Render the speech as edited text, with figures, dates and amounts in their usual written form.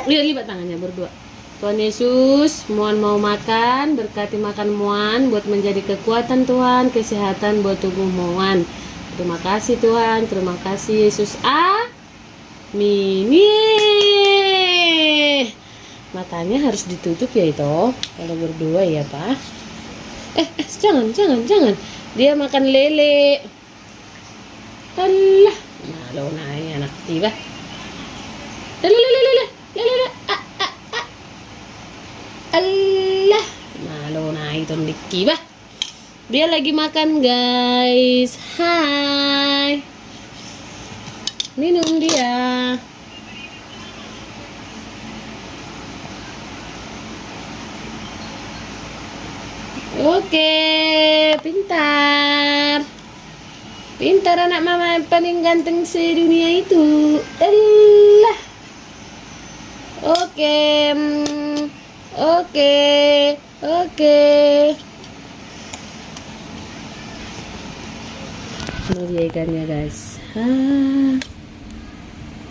Lihat, lipat tangannya berdua. Tuhan Yesus, Muan mau makan, berkati makan Muan buat menjadi kekuatan Tuhan, kesehatan buat tubuh Muan. Terima kasih Tuhan, terima kasih Yesus. Amin. Yeay. Matanya harus ditutup ya itu, kalau berdua ya Pak. Jangan. Dia makan lele. Alah, malu naik anak tiba. Lele. Allah, malu naik tuh Diki bah. Dia lagi makan guys. Hai. Minum dia. Oke, pintar. Pintar anak mama yang paling ganteng sedunia itu. Allah. Oke. Ini dia ikannya guys.